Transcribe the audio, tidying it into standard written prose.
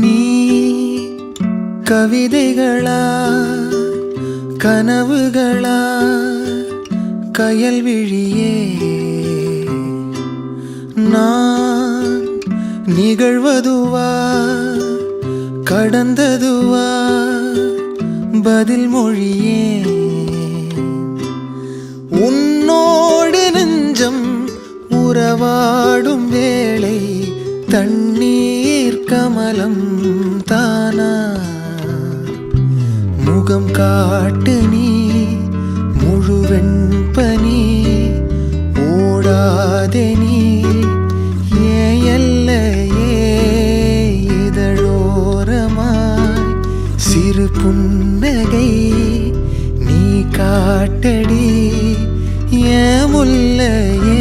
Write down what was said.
நீ கவிதைகளா கனவுகளா கயல்விழியே நான் நிகழ்வதுவா கடந்ததுவா பதில் மொழியே உன்னோடு நெஞ்சம் உறவாடும் வேளை தண்ணீர் கமலம் தானா முகம் காட்டு நீ முழுவெண் பனி ஓடாதே நீ எல்லையே இதழோரமாய் சிறு புன்னகை நீ காட்டடி ஏ முல்லையே